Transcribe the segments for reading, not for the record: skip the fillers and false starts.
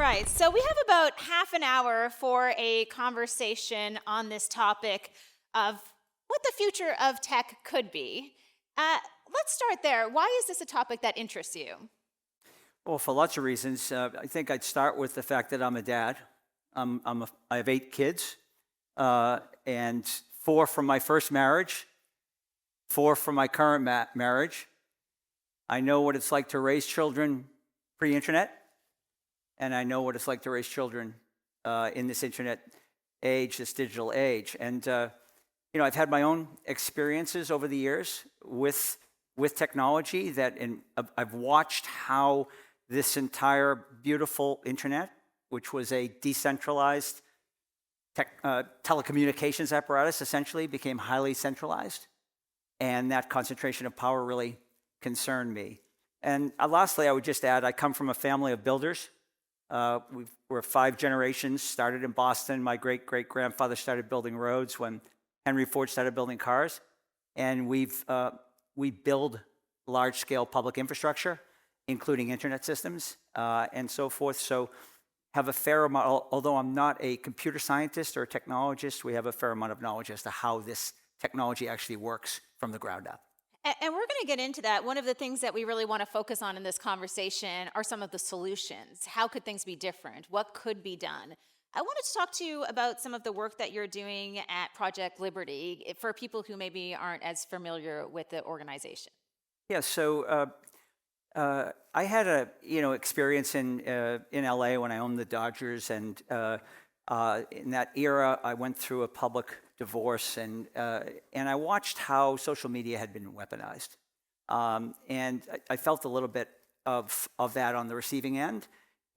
right, so we have about half an hour for a conversation on this topic of what the future of tech could be. Uh, let's start there. Why is this a topic that interests you? Well, for lots of reasons. I think I'd start with the fact that I'm a dad. I have 8 kids, and 4 from my first marriage, 4 from my current marriage. I know what it's like to raise children pre-internet, and I know what it's like to raise children in this internet age, this digital age. And I've had my own experiences over the years with technology and I've watched how this entire beautiful internet, which was a decentralized telecommunications apparatus, essentially became highly centralized. And that concentration of power really concerned me. And lastly, I would just add, I come from a family of builders. We're 5 generations, started in Boston. My great-great-grandfather started building roads when Henry Ford started building cars. And we build large-scale public infrastructure, including internet systems and so forth. So have a fair amount, although I'm not a computer scientist or a technologist, we have a fair amount of knowledge as to how this technology actually works from the ground up. And we're going to get into that. One of the things that we really want to focus on in this conversation are some of the solutions. How could things be different? What could be done? I wanted to talk to you about some of the work that you're doing at Project Liberty for people who maybe aren't as familiar with the organization. Yeah, so I had a experience in LA when I owned the Dodgers, and in that era I went through a public divorce, and I watched how social media had been weaponized, and I felt a little bit of that on the receiving end,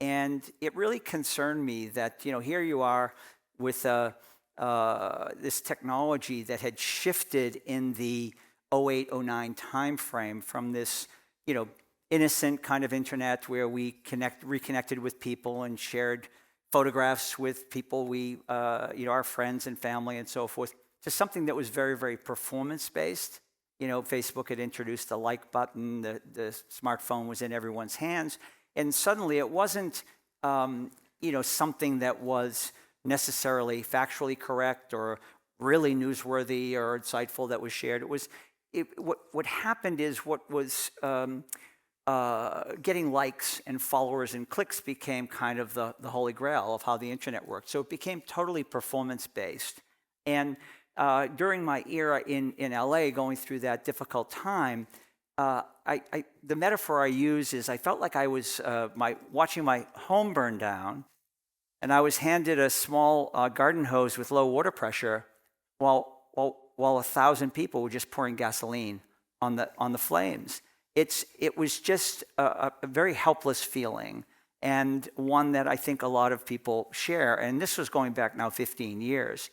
and it really concerned me that here you are with this technology that had shifted in the 08-09 timeframe from this innocent kind of internet where we reconnected with people and shared photographs with people our friends and family and so forth, to something that was very, very performance-based. Facebook had introduced the like button, the smartphone was in everyone's hands, and suddenly it wasn't something that was necessarily factually correct or really newsworthy or insightful that was shared. What happened is what was getting likes and followers and clicks became kind of the holy grail of how the internet worked. So it became totally performance-based. And during my era in LA, going through that difficult time, the metaphor I use is I felt like I was watching my home burn down, and I was handed a small garden hose with low water pressure while 1,000 people were just pouring gasoline on the flames. It was just a very helpless feeling, and one that I think a lot of people share. And this was going back now 15 years.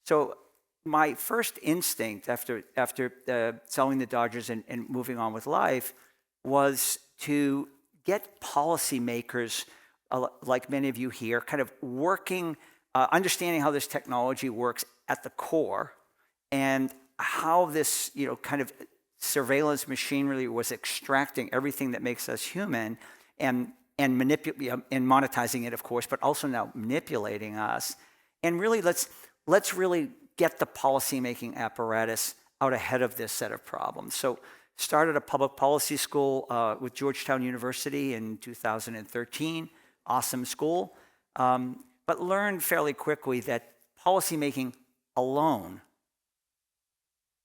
So my first instinct after selling the Dodgers and moving on with life was to get policymakers, like many of you here, kind of working, understanding how this technology works at the core, and how this kind of surveillance machinery was extracting everything that makes us human and monetizing it, of course, but also now manipulating us. And really, let's really get the policymaking apparatus out ahead of this set of problems. So started a public policy school with Georgetown University in 2013, awesome school, but learned fairly quickly that policymaking alone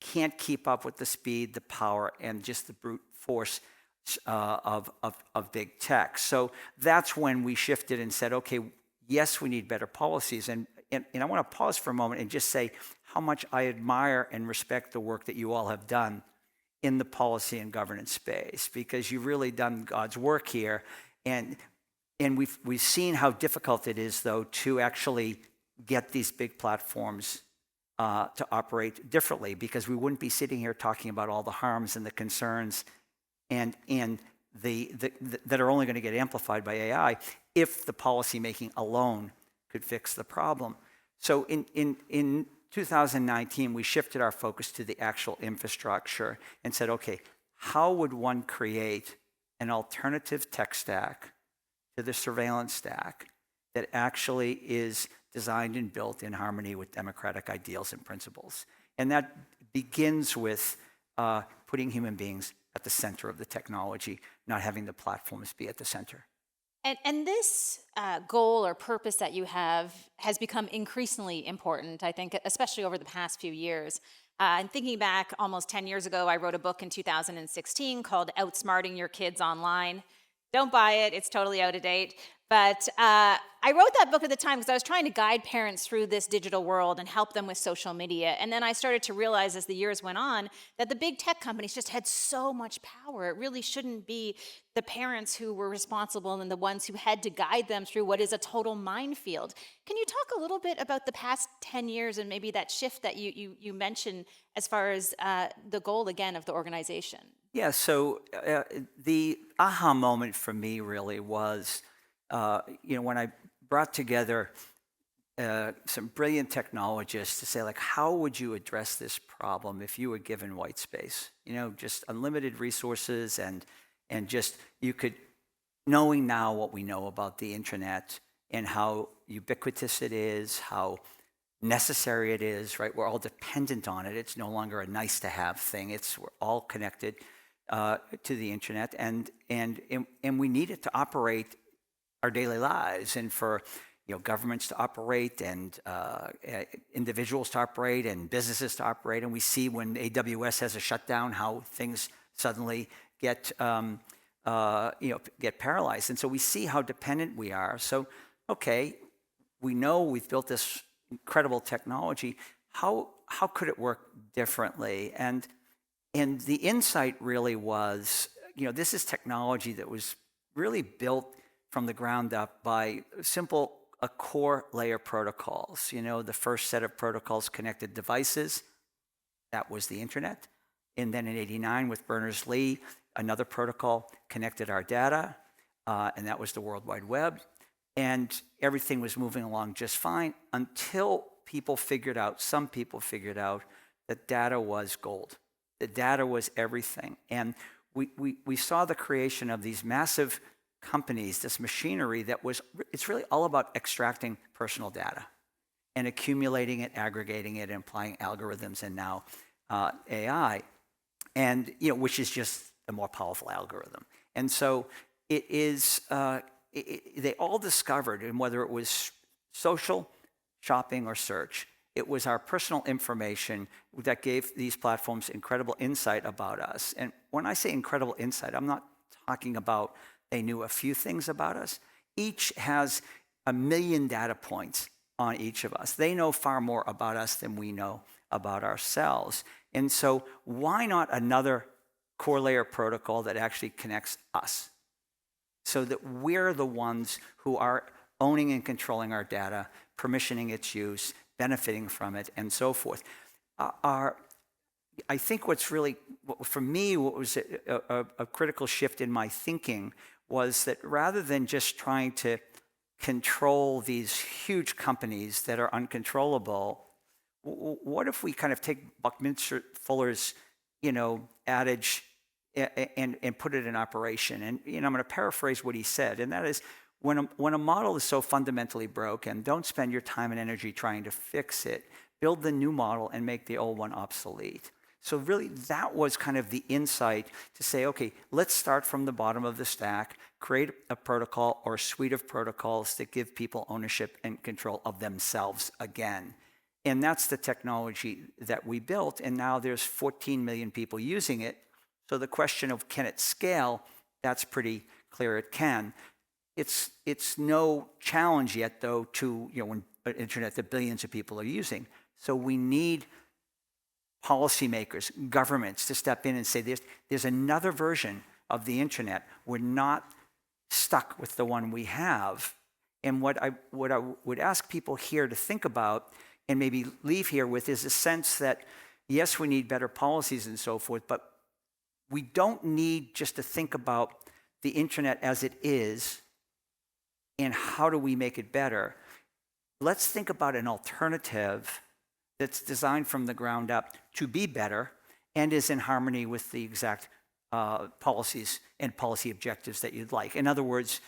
can't keep up with the speed, the power, and just the brute force of big tech. So that's when we shifted and said, okay, yes, we need better policies. And I want to pause for a moment and just say how much I admire and respect the work that you all have done in the policy and governance space, because you've really done God's work here. And we've seen how difficult it is, though, to actually get these big platforms to operate differently, because we wouldn't be sitting here talking about all the harms and the concerns and that are only going to get amplified by AI if the policymaking alone could fix the problem. So in 2019, we shifted our focus to the actual infrastructure and said, okay, how would one create an alternative tech stack to the surveillance stack that actually is designed and built in harmony with democratic ideals and principles. And that begins with putting human beings at the center of the technology, not having the platforms be at the center. And this goal or purpose that you have has become increasingly important, I think, especially over the past few years. And thinking back almost 10 years ago, I wrote a book in 2016 called Outsmarting Your Kids Online. Don't buy it, it's totally out of date. But I wrote that book at the time because I was trying to guide parents through this digital world and help them with social media. And then I started to realize as the years went on that the big tech companies just had so much power. It really shouldn't be the parents who were responsible and the ones who had to guide them through what is a total minefield. Can you talk a little bit about the past 10 years and maybe that shift that you mentioned as far as the goal, again, of the organization? Yeah, so the aha moment for me really was, when I brought together some brilliant technologists to say, like, how would you address this problem if you were given white space? Just unlimited resources and just you could, knowing now what we know about the internet and how ubiquitous it is, how necessary it is, right? We're all dependent on it. It's no longer a nice to have thing. We're all connected to the internet, and we need it to operate our daily lives, and for governments to operate, and individuals to operate, and businesses to operate. And we see when AWS has a shutdown, how things suddenly get paralyzed. And so we see how dependent we are. So, okay, we know we've built this incredible technology. How could it work differently? And the insight really was, this is technology that was really built from the ground up by simple core layer protocols. The first set of protocols connected devices. That was the internet. And then in '89 with Berners-Lee, another protocol connected our data, and that was the World Wide Web. And everything was moving along just fine until some people figured out that data was gold. The data was everything. And we saw the creation of these massive companies, this machinery it's really all about extracting personal data and accumulating it, aggregating it, and applying algorithms, and now AI, and which is just a more powerful algorithm. And so it is, they all discovered, and whether it was social, shopping, or search, it was our personal information that gave these platforms incredible insight about us. And when I say incredible insight, I'm not talking about they knew a few things about us. Each has 1 million data points on each of us. They know far more about us than we know about ourselves. And so why not another core layer protocol that actually connects us, so that we're the ones who are owning and controlling our data, permissioning its use, benefiting from it, and so forth. I think what's really, for me, what was a critical shift in my thinking was that rather than just trying to control these huge companies that are uncontrollable, what if we kind of take Buckminster Fuller's, adage and put it in operation? And I'm going to paraphrase what he said, and that is, when a model is so fundamentally broken, don't spend your time and energy trying to fix it. Build the new model and make the old one obsolete. So really, that was kind of the insight to say, okay, let's start from the bottom of the stack, create a protocol or a suite of protocols that give people ownership and control of themselves again. And that's the technology that we built, and now there's 14 million people using it. So the question of can it scale, that's pretty clear it can. It's no challenge yet, though, to when an internet that billions of people are using. So we need policymakers, governments to step in and say there's another version of the internet. We're not stuck with the one we have. And what I would ask people here to think about and maybe leave here with is a sense that, yes, we need better policies and so forth, but we don't need just to think about the internet as it is and how do we make it better. Let's think about an alternative that's designed from the ground up to be better and is in harmony with the exact policies and policy objectives that you'd like. In other words,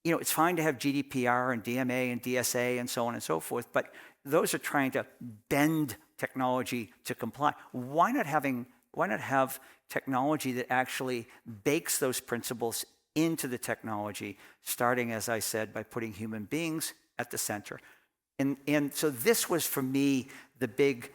it's fine to have GDPR and DMA and DSA and so on and so forth, but those are trying to bend technology to comply. Why not have technology that actually bakes those principles into the technology, starting, as I said, by putting human beings at the center? And so this was, for me, the big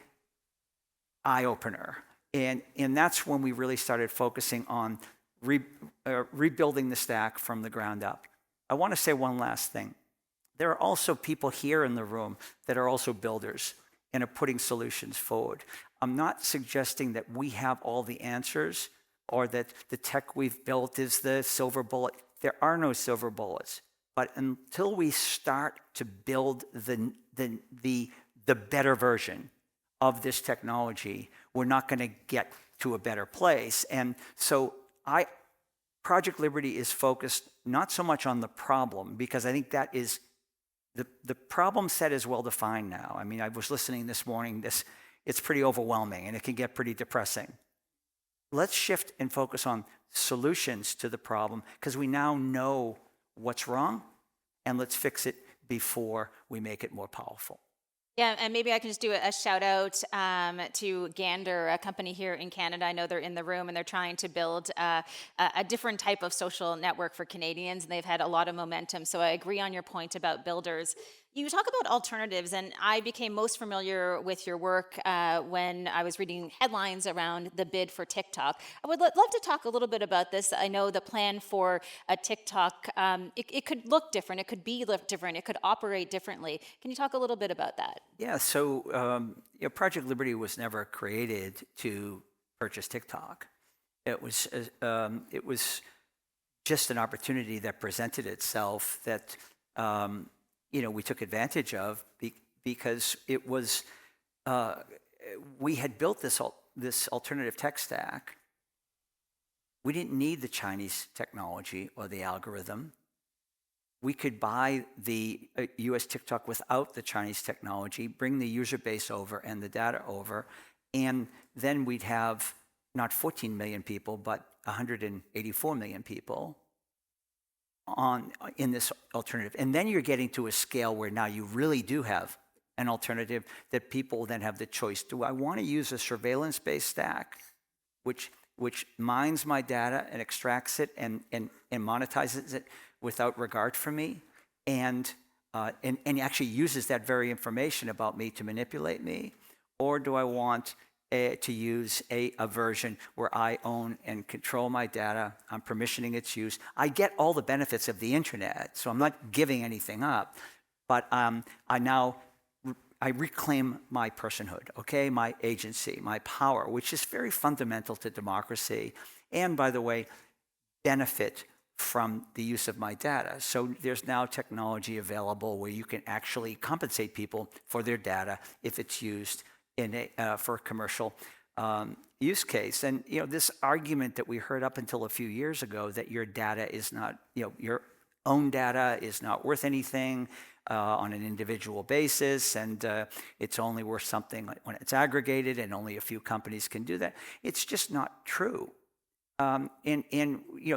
eye-opener. And that's when we really started focusing on rebuilding the stack from the ground up. I want to say one last thing. There are also people here in the room that are also builders and are putting solutions forward. I'm not suggesting that we have all the answers or that the tech we've built is the silver bullet. There are no silver bullets. But until we start to build the better version of this technology, we're not going to get to a better place. And so Project Liberty is focused not so much on the problem, because I think that is, the problem set is well defined now. I mean, I was listening this morning, it's pretty overwhelming and it can get pretty depressing. Let's shift and focus on solutions to the problem, because we now know what's wrong, and let's fix it before we make it more powerful. Yeah, and maybe I can just do a shout out to Gander, a company here in Canada. I know they're in the room, and they're trying to build a different type of social network for Canadians, and they've had a lot of momentum. So I agree on your point about builders. You talk about alternatives, and I became most familiar with your work when I was reading headlines around the bid for TikTok. I would love to talk a little bit about this. I know the plan for a TikTok, it could look different, it could be different, it could operate differently. Can you talk a little bit about that? Yeah, so Project Liberty was never created to purchase TikTok. It was just an opportunity that presented itself that we took advantage of because it was we had built this alternative tech stack. We didn't need the Chinese technology or the algorithm. We could buy the US TikTok without the Chinese technology, bring the user base over and the data over, and then we'd have not 14 million people, but 184 million people in this alternative. And then you're getting to a scale where now you really do have an alternative that people then have the choice. Do I want to use a surveillance-based stack, which mines my data and extracts it and monetizes it without regard for me, and actually uses that very information about me to manipulate me? Or do I want to use a version where I own and control my data, I'm permissioning its use? I get all the benefits of the internet, so I'm not giving anything up, but I reclaim my personhood, okay, my agency, my power, which is very fundamental to democracy, and by the way, benefit from the use of my data. So there's now technology available where you can actually compensate people for their data if it's used for a commercial use case. And this argument that we heard up until a few years ago that your data is not, your own data is not worth anything on an individual basis, and it's only worth something when it's aggregated, and only a few companies can do that. It's just not true. And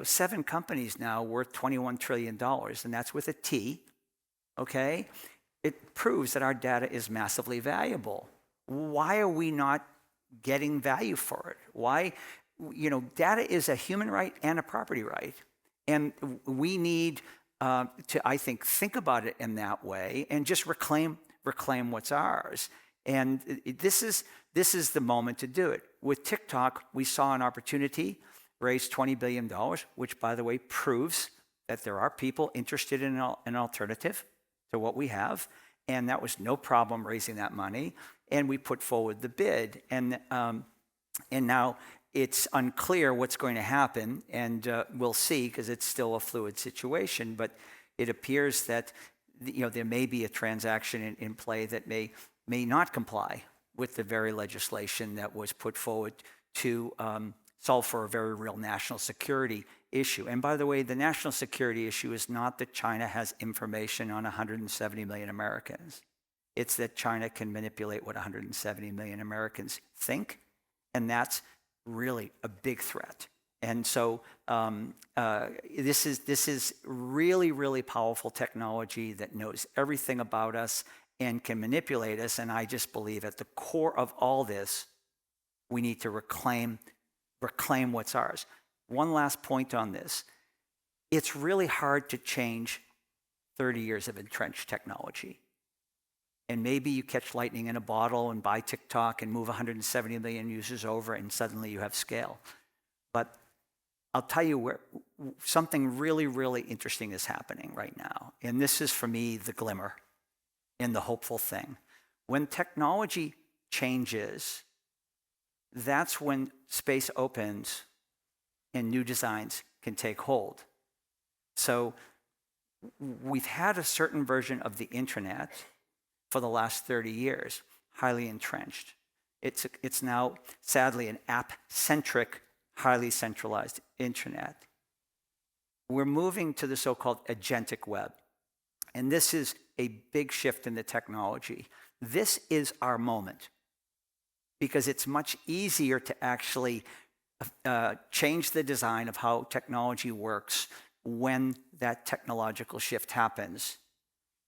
7 companies now worth $21 trillion, and that's with a T, okay? It proves that our data is massively valuable. Why are we not getting value for it? Why, data is a human right and a property right. And we need to, I think about it in that way and just reclaim what's ours. And this is the moment to do it. With TikTok, we saw an opportunity, raised $20 billion, which, by the way, proves that there are people interested in an alternative to what we have. And that was no problem raising that money. And we put forward the bid. And now it's unclear what's going to happen. And we'll see, because it's still a fluid situation. But it appears that there may be a transaction in play that may not comply with the very legislation that was put forward to solve for a very real national security issue. And by the way, the national security issue is not that China has information on 170 million Americans. It's that China can manipulate what 170 million Americans think, and that's really a big threat. And so this is really, really powerful technology that knows everything about us and can manipulate us. And I just believe at the core of all this, we need to reclaim what's ours. One last point on this. It's really hard to change 30 years of entrenched technology. And maybe you catch lightning in a bottle and buy TikTok and move 170 million users over, and suddenly you have scale. But I'll tell you where something really, really interesting is happening right now. And this is, for me, the glimmer and the hopeful thing. When technology changes, that's when space opens and new designs can take hold. So we've had a certain version of the internet for the last 30 years, highly entrenched. It's now, sadly, an app-centric, highly centralized internet. We're moving to the so-called agentic web. And this is a big shift in the technology. This is our moment, because it's much easier to actually change the design of how technology works when that technological shift happens,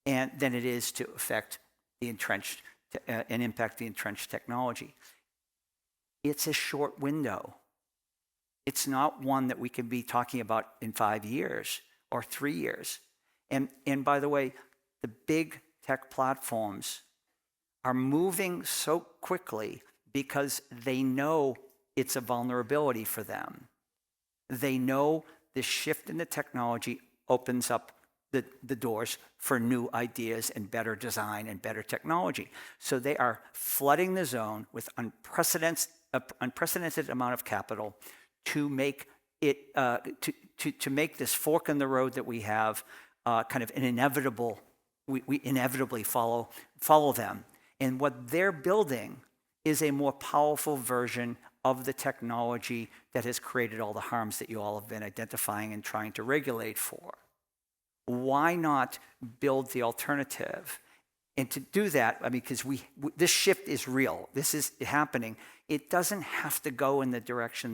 and than it is to affect the entrenched and impact the entrenched technology. It's a short window. It's not one that we can be talking about in 5 years or 3 years. And by the way, the big tech platforms are moving so quickly because they know it's a vulnerability for them. They know the shift in the technology opens up the doors for new ideas and better design and better technology. So they are flooding the zone with unprecedented amount of capital to make it to make this fork in the road that we have kind of an inevitable. We inevitably follow them, and what they're building is a more powerful version of the technology that has created all the harms that you all have been identifying and trying to regulate for. Why not build the alternative? And to do that, I mean, because this shift is real. This is happening. It doesn't have to go in the direction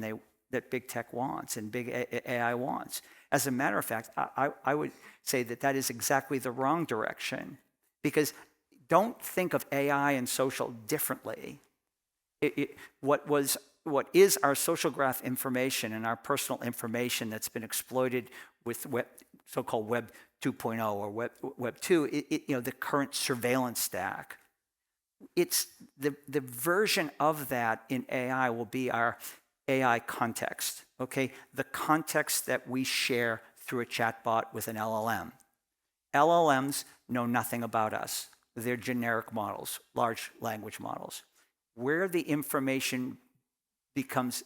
that big tech wants and big AI wants. As a matter of fact, I would say that is exactly the wrong direction, because don't think of AI and social differently. What is our social graph information and our personal information that's been exploited with so-called Web 2.0 or Web 2, the current surveillance stack. It's the version of that in AI will be our AI context, okay? The context that we share through a chatbot with an LLM. LLMs know nothing about us. They're generic models, large language models. Where the information comes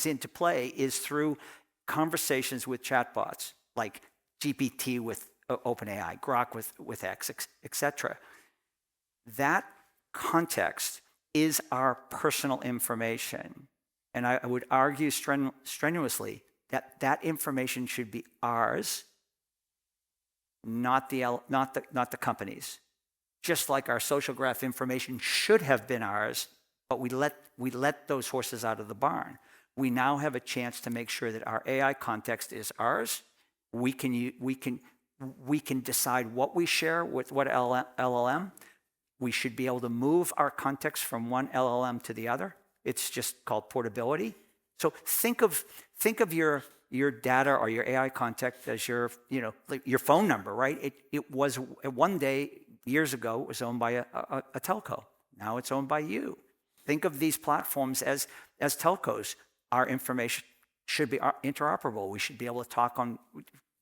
into play is through conversations with chatbots, like GPT with OpenAI, Grok with X, etc. That context is our personal information. And I would argue strenuously that that information should be ours, not the company's. Just like our social graph information should have been ours, but we let those horses out of the barn. We now have a chance to make sure that our AI context is ours. We can decide what we share with what LLM. We should be able to move our context from one LLM to the other. It's just called portability. So think of your data or your AI context as your phone number, right? It was one day years ago it was owned by a telco. Now it's owned by you. Think of these platforms as telcos. Our information should be interoperable. We should be able to talk on.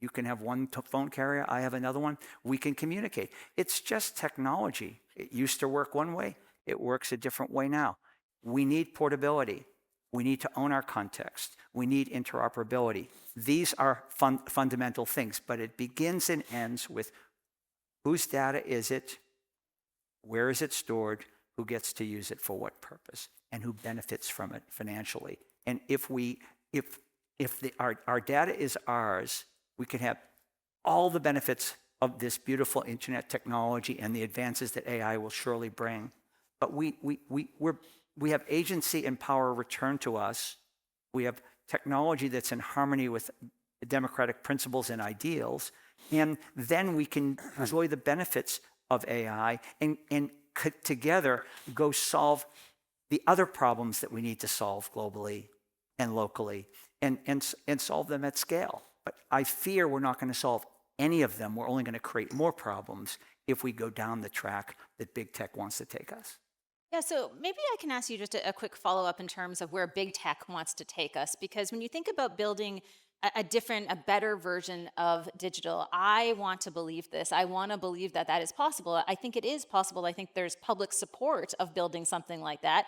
You can have one phone carrier. I have another one. We can communicate. It's just technology. It used to work one way. It works a different way now. We need portability. We need to own our context. We need interoperability. These are fundamental things, but it begins and ends with whose data is it, where is it stored, who gets to use it for what purpose, and who benefits from it financially. And if our data is ours, we can have all the benefits of this beautiful internet technology and the advances that AI will surely bring. But we have agency and power returned to us. We have technology that's in harmony with democratic principles and ideals, and then we can enjoy the benefits of AI and together go solve the other problems that we need to solve globally and locally and solve them at scale. But I fear we're not going to solve any of them. We're only going to create more problems if we go down the track that big tech wants to take us. Yeah, so maybe I can ask you just a quick follow up in terms of where big tech wants to take us. Because when you think about building a better version of digital, I want to believe this. I want to believe that that is possible. I think it is possible. I think there's public support of building something like that.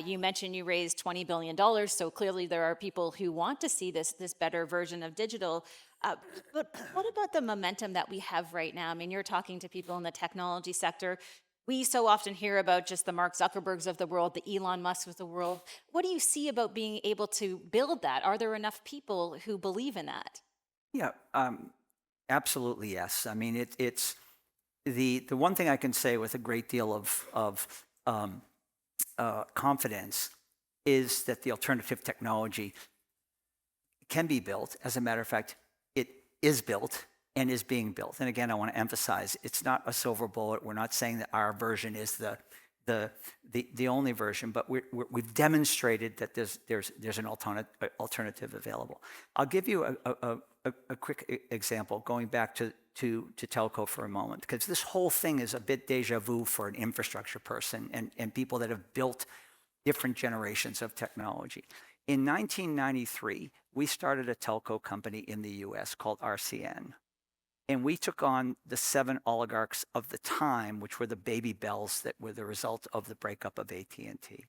You mentioned you raised $20 billion, so clearly there are people who want to see this better version of digital. But what about the momentum that we have right now? I mean, you're talking to people in the technology sector. We so often hear about just the Mark Zuckerbergs of the world, the Elon Musks of the world. What do you see about being able to build that? Are there enough people who believe in that? Yeah, absolutely yes. I mean, it's the one thing I can say with a great deal of confidence is that the alternative technology can be built. As a matter of fact, it is built and is being built. And again, I want to emphasize, it's not a silver bullet. We're not saying that our version is the only version, but we've demonstrated that there's an alternative available. I'll give you a quick example, going back to telco for a moment, because this whole thing is a bit deja vu for an infrastructure person and people that have built different generations of technology. In 1993, we started a telco company in the US called RCN. And we took on the 7 oligarchs of the time, which were the baby bells that were the result of the breakup of AT&T.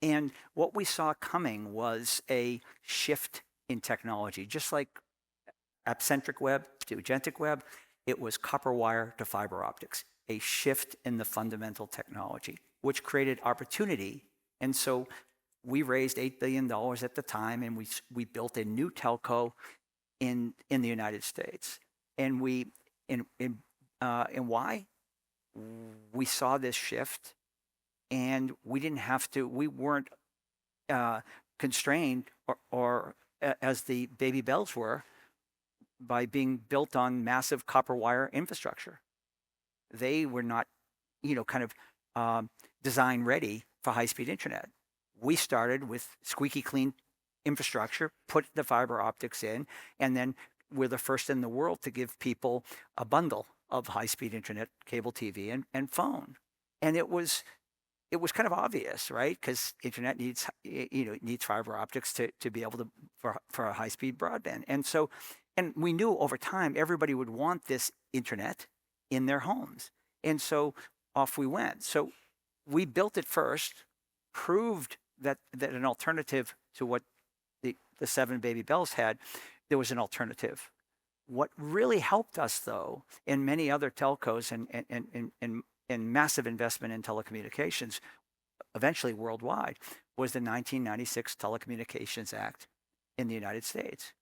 And what we saw coming was a shift in technology, just like app-centric web to agentic web. It was copper wire to fiber optics, a shift in the fundamental technology, which created opportunity. And so we raised $8 billion at the time, and we built a new telco in the United States. And why? We saw this shift, and we weren't constrained or as the baby bells were by being built on massive copper wire infrastructure. They were not, kind of design ready for high-speed internet. We started with squeaky clean infrastructure, put the fiber optics in, and then we're the first in the world to give people a bundle of high-speed internet, cable TV, and phone. And it was kind of obvious, right? Because internet needs fiber optics to be able to for a high-speed broadband. And we knew over time everybody would want this internet in their homes. And so off we went. So we built it first, proved that an alternative to what the 7 baby bells had, there was an alternative. What really helped us, though, in many other telcos and massive investment in telecommunications, eventually worldwide, was the 1996 Telecommunications Act in the United States.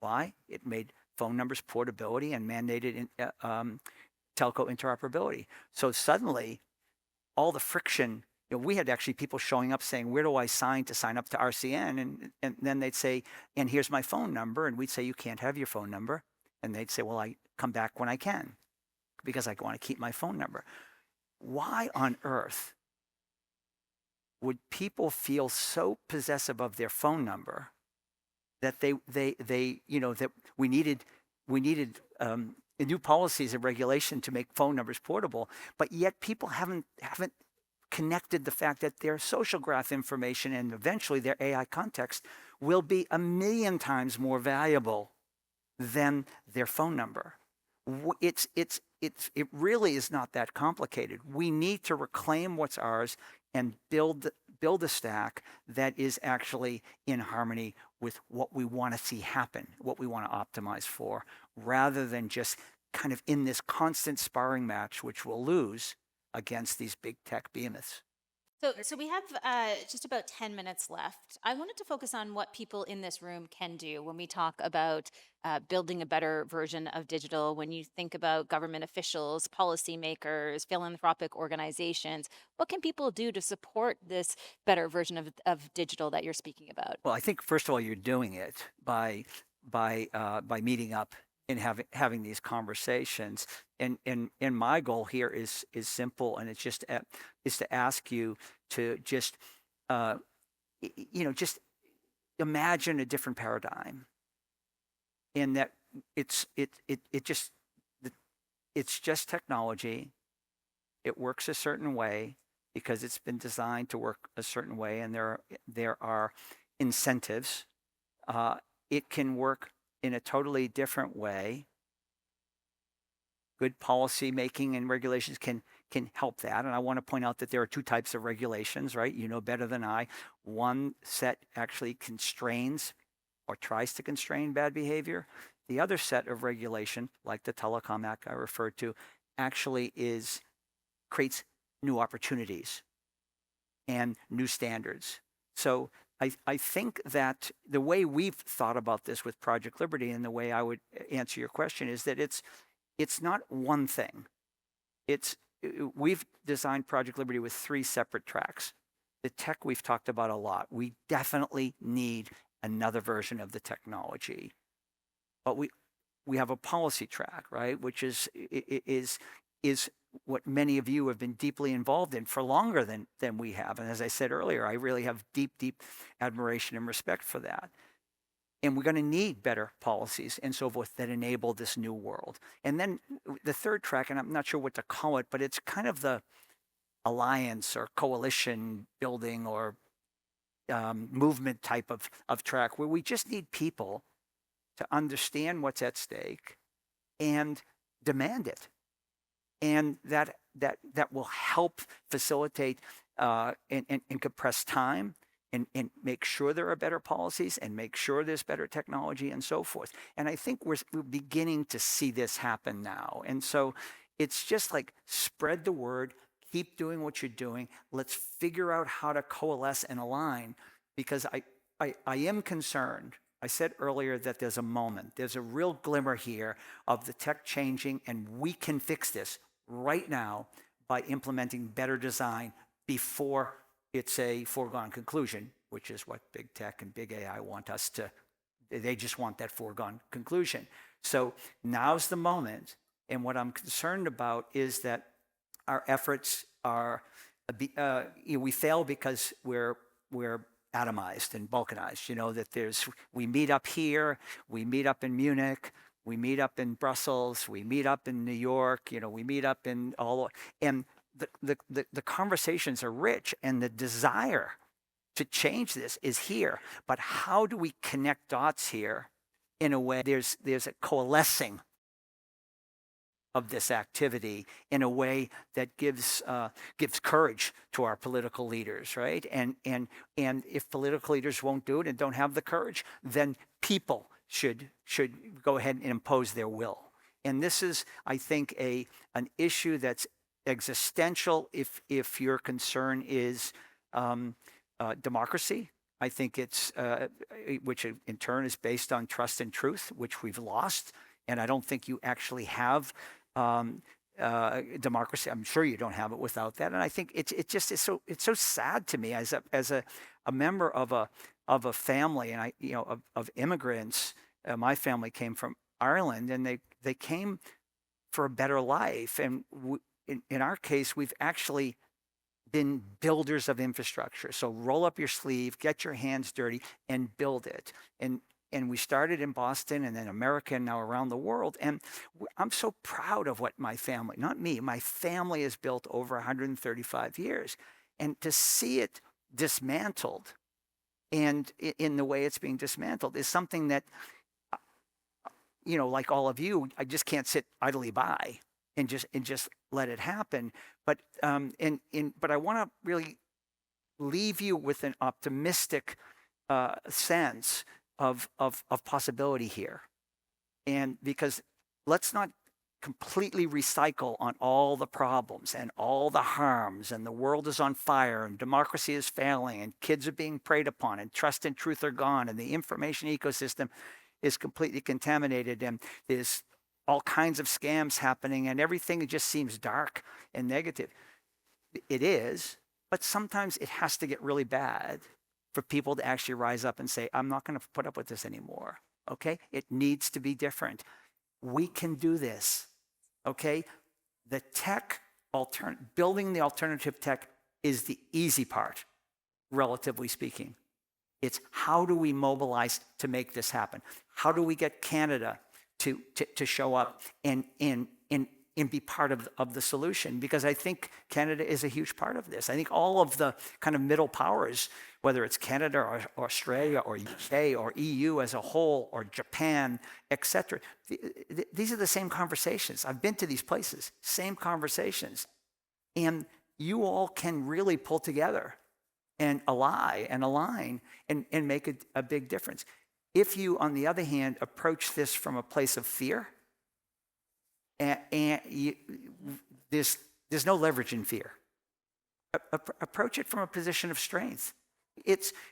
Why? It made phone numbers portability and mandated telco interoperability. So suddenly, all the friction. We had actually people showing up saying, where do I sign to sign up to RCN? And then they'd say, and here's my phone number. And we'd say, you can't have your phone number. And they'd say, well, I come back when I can because I want to keep my phone number. Why on earth would people feel so possessive of their phone number that that we needed new policies and regulation to make phone numbers portable, but yet people haven't connected the fact that their social graph information and eventually their AI context will be 1,000,000 times more valuable than their phone number. It really is not that complicated. We need to reclaim what's ours and build a stack that is actually in harmony with what we want to see happen, what we want to optimize for, rather than just kind of in this constant sparring match, which we'll lose against these big tech behemoths. So we have just about 10 minutes left. I wanted to focus on what people in this room can do when we talk about building a better version of digital. When you think about government officials, policymakers, philanthropic organizations, what can people do to support this better version of digital that you're speaking about? Well, I think first of all, you're doing it by meeting up and having these conversations. And my goal here is simple, and it's just is to ask you to just just imagine a different paradigm, in that it's it it it just it's just technology. It works a certain way because it's been designed to work a certain way, and there are incentives. It can work in a totally different way. Good policy making and regulations can help that. And I want to point out that there are two types of regulations, right? You know better than I. One set actually constrains or tries to constrain bad behavior. The other set of regulation, like the Telecom Act I referred to, actually creates new opportunities and new standards. So I think that the way we've thought about this with Project Liberty, and the way I would answer your question, is that it's not one thing. We've designed Project Liberty with three separate tracks. The tech we've talked about a lot. We definitely need another version of the technology, but we have a policy track, right, which is what many of you have been deeply involved in for longer than we have. And as I said earlier, I really have deep admiration and respect for that. And we're going to need better policies and so forth that enable this new world. And then the third track, and I'm not sure what to call it, but it's kind of the alliance or coalition building or movement type of track, where we just need people to understand what's at stake and demand it. And that will help facilitate and compress time, and make sure there are better policies, and make sure there's better technology and so forth. And I think we're beginning to see this happen now. And so it's just like, spread the word, keep doing what you're doing. Let's figure out how to coalesce and align, because I am concerned. I said earlier that there's a real glimmer here of the tech changing, and we can fix this right now by implementing better design before it's a foregone conclusion, which is what big tech and big AI want us to. They just want that foregone conclusion. So now's the moment. And what I'm concerned about is that our efforts are, we fail because we're atomized and balkanized. That we meet up here, we meet up in Munich, we meet up in Brussels, we meet up in New York, we meet up in and the conversations are rich, and the desire to change this is here. But how do we connect dots here in a way there's a coalescing of this activity in a way that gives courage to our political leaders, right? And if political leaders won't do it and don't have the courage, then people should go ahead and impose their will. And this is, I think, an issue that's existential if your concern is democracy. I think it's which in turn is based on trust and truth, which we've lost. And I don't think you actually have democracy. I'm sure you don't have it without that. And I think it's so sad to me as a member of a family, and of immigrants. My family came from Ireland, and they came for a better life. And in our case, we've actually been builders of infrastructure. So roll up your sleeve, get your hands dirty, and build it. And we started in Boston, and then America, and now around the world. And I'm so proud of what my family, not me, my family has built over 135 years. And to see it dismantled, and in the way it's being dismantled, is something that, like all of you, I just can't sit idly by and just let it happen. But but I want to really leave you with an optimistic sense of possibility here. And because let's not completely recycle on all the problems and all the harms, and the world is on fire, and democracy is failing, and kids are being preyed upon, and trust and truth are gone, and the information ecosystem is completely contaminated, and there's all kinds of scams happening, and everything just seems dark and negative. It is, but sometimes it has to get really bad for people to actually rise up and say, I'm not going to put up with this anymore. Okay? It needs to be different. We can do this. Okay? The tech, building the alternative tech is the easy part, relatively speaking. It's how do we mobilize to make this happen? How do we get Canada to show up and be part of the solution? Because I think Canada is a huge part of this. I think all of the kind of middle powers, whether it's Canada or Australia or UK or EU as a whole or Japan, etc., these are the same conversations. I've been to these places, same conversations. And you all can really pull together and align and make a big difference. If you, on the other hand, approach this from a place of fear, there's no leverage in fear. Approach it from a position of strength.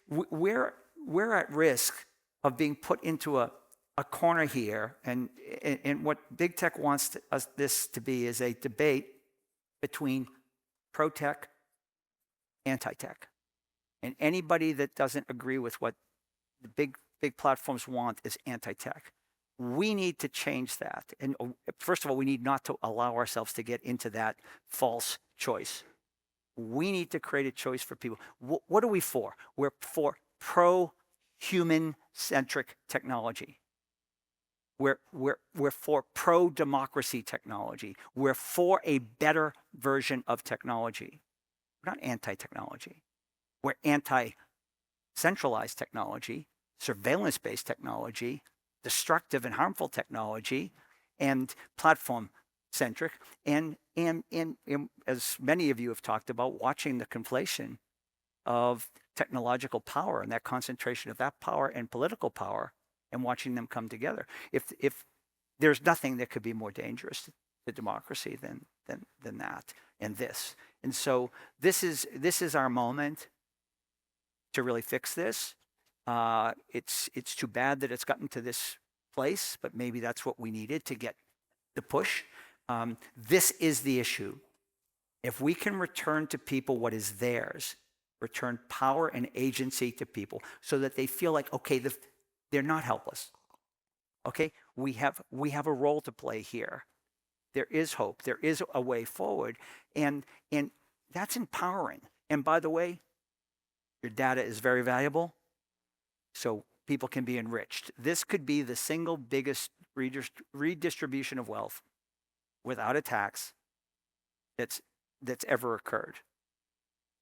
We're at risk of being put into a corner here, and what big tech wants this to be is a debate between pro-tech, anti-tech. And anybody that doesn't agree with what the big platforms want is anti-tech. We need to change that. And first of all, we need not to allow ourselves to get into that false choice. We need to create a choice for people. What are we for? We're for pro-human-centric technology. We're for pro-democracy technology. We're for a better version of technology. We're not anti-technology. We're anti-centralized technology, surveillance-based technology, destructive and harmful technology, and platform-centric. And as many of you have talked about, watching the conflation of technological power and that concentration of that power and political power, and watching them come together. If there's nothing that could be more dangerous to democracy than that and this. And so this is our moment to really fix this. It's too bad that it's gotten to this place, but maybe that's what we needed to get the push. This is the issue. If we can return to people what is theirs, return power and agency to people so that they feel like, okay, they're not helpless. Okay, we have a role to play here. There is hope. There is a way forward, and that's empowering. And by the way, your data is very valuable, so people can be enriched. This could be the single biggest redistribution of wealth without a tax that's ever occurred.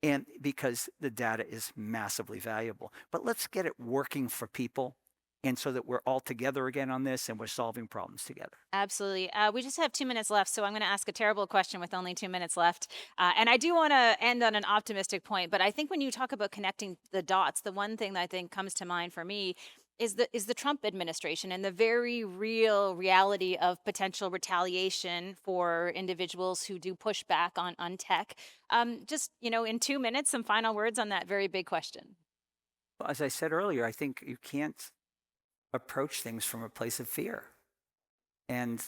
And because the data is massively valuable. But let's get it working for people, and so that we're all together again on this and we're solving problems together. Absolutely. We just have 2 minutes left, so I'm going to ask a terrible question with only 2 minutes left. And I do want to end on an optimistic point, but I think when you talk about connecting the dots, the one thing that I think comes to mind for me is the Trump administration and the very real reality of potential retaliation for individuals who do push back on tech. Just, in 2 minutes, some final words on that very big question. Well, as I said earlier, I think you can't approach things from a place of fear, and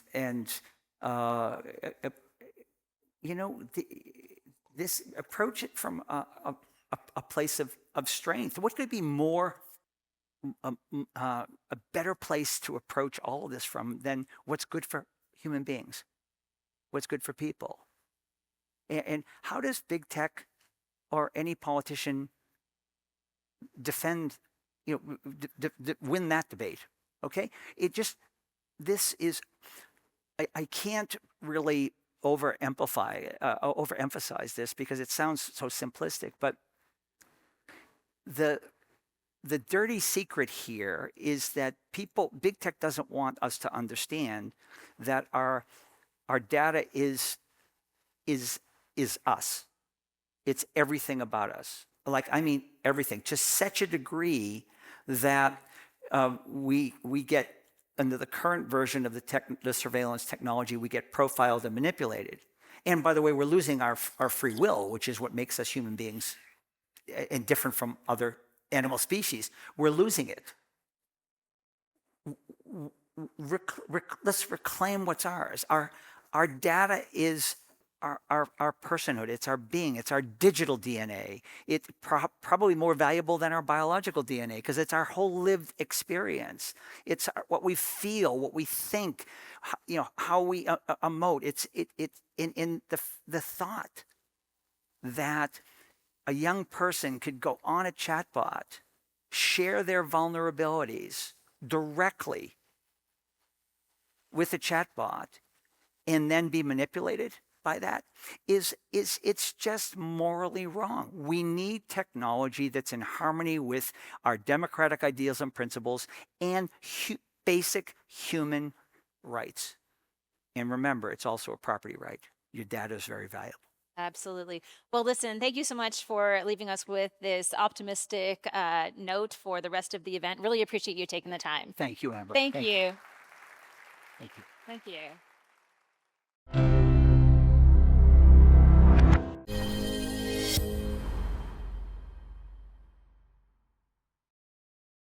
this approach it from a place of strength. What could be more a better place to approach all of this from than what's good for human beings, what's good for people? And how does big tech or any politician defend, win that debate? Okay, I can't really overemphasize this because it sounds so simplistic, but the dirty secret here is that big tech doesn't want us to understand that our data is us. It's everything about us. Everything, to such a degree that we get under the current version of the surveillance technology, we get profiled and manipulated. And by the way, we're losing our free will, which is what makes us human beings and different from other animal species. We're losing it. Let's reclaim what's ours. Our data is our personhood. It's our being. It's our digital DNA. It's probably more valuable than our biological DNA because it's our whole lived experience. It's what we feel, what we think, how we emote. It's in the thought that a young person could go on a chatbot, share their vulnerabilities directly with a chatbot, and then be manipulated by that it's just morally wrong. We need technology that's in harmony with our democratic ideals and principles and basic human rights. And remember, it's also a property right. Your data is very valuable. Absolutely. Well, listen, thank you so much for leaving us with this optimistic note for the rest of the event. Really appreciate you taking the time. Thank you, Amber. Thank you. Thank you. Thank you.